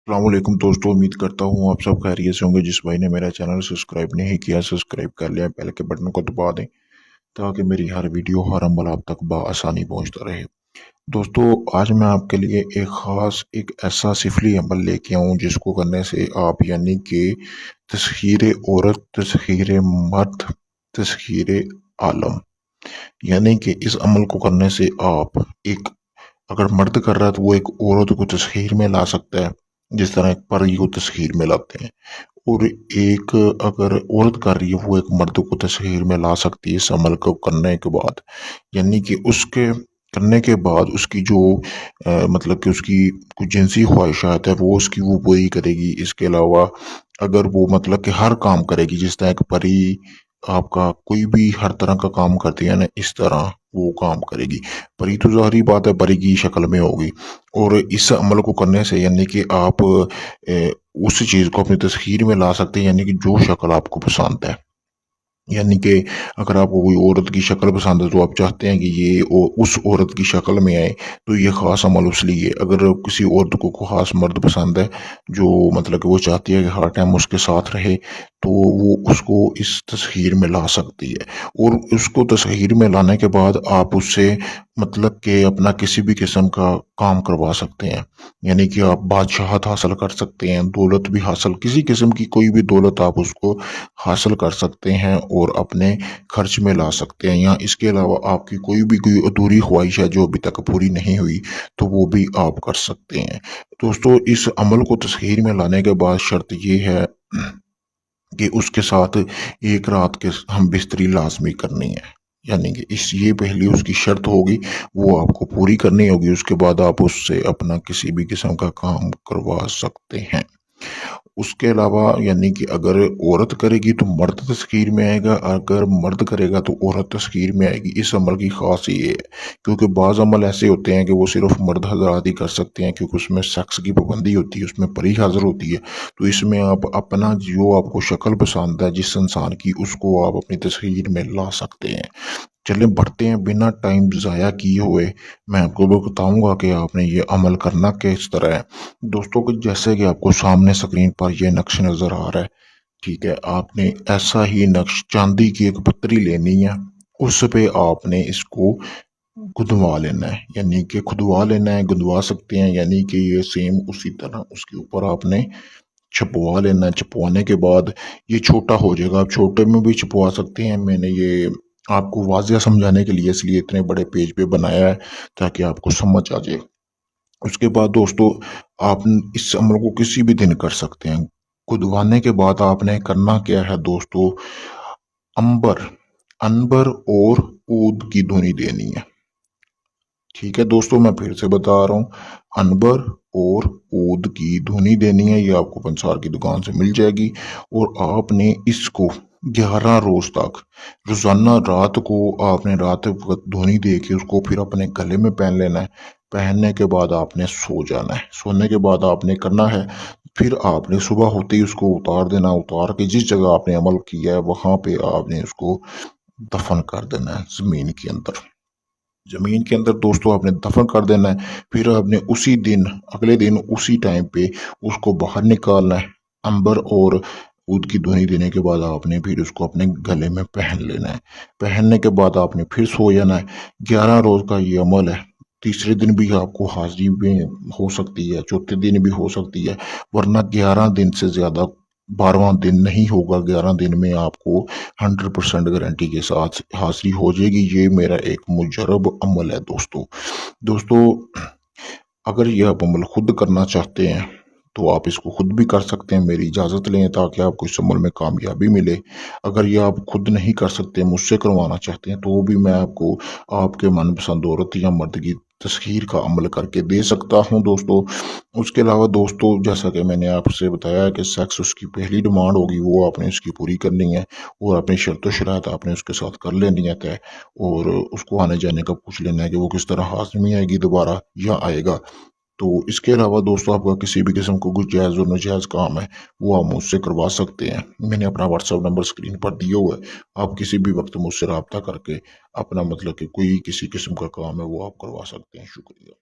अस्सलामुअलैकुम दोस्तों, उम्मीद करता हूँ आप सब खैरियत से होंगे। जिस भाई ने मेरा चैनल सब्सक्राइब नहीं किया, सब्सक्राइब कर लिया, बेल के बटन को दबा दें ताकि मेरी हर वीडियो हर अमल आप तक बआसानी पहुँचता रहे। दोस्तों, आज मैं आपके लिए एक ऐसा सिफली अमल लेके आऊँ जिसको करने से आप यानी कि तस्खीर औरत, तस्खीर मर्द, तस्खीर आलम, यानी कि इस अमल को करने से आप एक, अगर मर्द कर रहा है तो वो एक औरत को तस्खीर में ला सकता है जिस तरह एक परी को तस्खीर में लाते हैं, और एक अगर औरत कर रही है वो एक मर्द को तस्खीर में ला सकती है इस अमल को करने के बाद। यानी कि उसके करने के बाद उसकी जो मतलब कि उसकी कुछ जिनसी ख्वाहिशात है वो उसकी वो पूरी करेगी। इसके अलावा अगर वो मतलब कि हर काम करेगी जिस तरह एक परी आपका कोई भी हर तरह का काम करती है ना, इस तरह वो काम करेगी। परी तो ज़ाहिरी बात है परी की शक्ल में होगी, और इस अमल को करने से यानी कि आप उस चीज़ को अपनी तस्खीर में ला सकते हैं, यानी कि जो शक्ल आपको पसंद है। यानी कि अगर आपको कोई औरत की शक्ल पसंद है तो आप चाहते हैं कि ये उस औरत की शक्ल में आए, तो ये ख़ास अमल उस लिए। अगर किसी औरत को ख़ास मर्द पसंद है जो मतलब कि वो चाहती है कि हर टाइम उसके साथ रहे, तो वो उसको इस तस्खीर में ला सकती है। और उसको तस्खीर में लाने के बाद आप उससे मतलब कि अपना किसी भी किस्म का काम करवा सकते हैं। यानी कि आप बादशाहत हासिल कर सकते हैं, दौलत भी हासिल, किसी किस्म की कोई भी दौलत आप उसको हासिल कर सकते हैं और अपने खर्च में ला सकते हैं। या इसके अलावा आपकी कोई अधूरी ख्वाहिश है जो अभी तक पूरी नहीं हुई, तो वो भी आप कर सकते हैं। दोस्तों, इस अमल को तस्खीर में लाने के बाद शर्त ये है कि उसके साथ एक रात के हम बिस्तरी लाजमी करनी है। यानी कि ये पहली उसकी शर्त होगी, वो आपको पूरी करनी होगी। उसके बाद आप उससे अपना किसी भी किस्म का काम करवा सकते हैं। उसके अलावा यानी कि अगर औरत करेगी तो मर्द तस्खीर में आएगा, अगर मर्द करेगा तो औरत तस्खीर में आएगी। इस अमल की खास ये है, क्योंकि बाज़ अमल ऐसे होते हैं कि वो सिर्फ मर्द हजरात ही कर सकते हैं, क्योंकि उसमें सेक्स की पाबंदी होती है, उसमें परी हाजिर होती है। तो इसमें आप अपना जो आपको शक्ल पसंद है जिस इंसान की, उसको आप अपनी तस्खीर में ला सकते हैं। चले बढ़ते हैं, बिना टाइम ज़ाया किए हुए मैं आपको बताऊंगा कि आपने ये अमल करना किस तरह है। दोस्तों को जैसे कि आपको सामने स्क्रीन पर ये नक्श नज़र आ रहा है, ठीक है, आपने ऐसा ही नक्श चांदी की एक पतरी लेनी है, उस पे आपने इसको गुदवा लेना है। यानी कि खुदवा लेना है, गुदवा सकते हैं, यानी कि ये सेम उसी तरह उसके ऊपर आपने छपवा लेना है। छपवाने के बाद ये छोटा हो जाएगा, आप छोटे में भी छपवा सकते हैं। मैंने ये आपको वाज़िया समझाने के लिए इसलिए इतने बड़े पेज पे बनाया है ताकि आपको समझ आ जाए। उसके बाद दोस्तों, आप इस अमल को किसी भी दिन कर सकते हैं। खुदवाने के बाद आपने करना क्या है दोस्तों, अंबर अनबर और ऊद की धुनी देनी है। ठीक है दोस्तों, मैं फिर से बता रहा हूँ, अनबर और ऊद की धुनी देनी है। ये आपको पंसार की दुकान से मिल जाएगी, और आपने इसको 11 रोज तक रोजाना रात को आपने रात वक्त धुनी दे के उसको फिर अपने गले में पहन लेना है। पहनने के बाद आपने सो जाना है। सोने के बाद आपने करना है, फिर आपने सुबह होते ही उसको उतार देना। उतार के जिस जगह आपने अमल किया है वहां पे आपने उसको दफन कर देना है जमीन के अंदर। जमीन के अंदर दोस्तों आपने दफन कर देना है। फिर आपने उसी दिन, अगले दिन उसी टाइम पे उसको बाहर निकालना है। अंबर और ऊद की धुनी देने के बाद आपने फिर उसको अपने गले में पहन लेना है। पहनने के बाद आपने फिर सो जाना है। 11 रोज का ये अमल है। तीसरे दिन भी आपको हाजिरी भी हो सकती है, चौथे दिन भी हो सकती है, वरना 11 दिन से ज्यादा 12वां दिन नहीं होगा। 11 दिन में आपको 100% गारंटी के साथ हाजिरी हो जाएगी। ये मेरा एक मुजरब अमल है दोस्तों। दोस्तों, अगर ये आप अमल खुद करना चाहते हैं तो आप इसको खुद भी कर सकते हैं, मेरी इजाज़त लें ताकि आपको इस अमल में कामयाबी मिले। अगर ये आप खुद नहीं कर सकते, मुझसे करवाना चाहते हैं, तो भी मैं आपको आपके मनपसंद औरत या मर्द की तस्खीर का अमल करके दे सकता हूं दोस्तों। उसके अलावा दोस्तों, जैसा कि मैंने आपसे बताया कि सेक्स उसकी पहली डिमांड होगी, वो आपने उसकी पूरी करनी है, और अपनी शर्त व शरात आपने उसके साथ कर लेनी है तय, और उसको आने जाने का पूछ लेना है कि वो किस तरह हाजिर आएगी दोबारा या आएगा। तो इसके अलावा दोस्तों, आपका किसी भी किस्म का कुछ जायज़ और नाजायज़ काम है वो आप मुझसे करवा सकते हैं। मैंने अपना व्हाट्सअप नंबर स्क्रीन पर दिया हुआ है, आप किसी भी वक्त मुझसे रब्ता करके अपना मतलब कि कोई किसी किस्म का काम है वो आप करवा सकते हैं। शुक्रिया।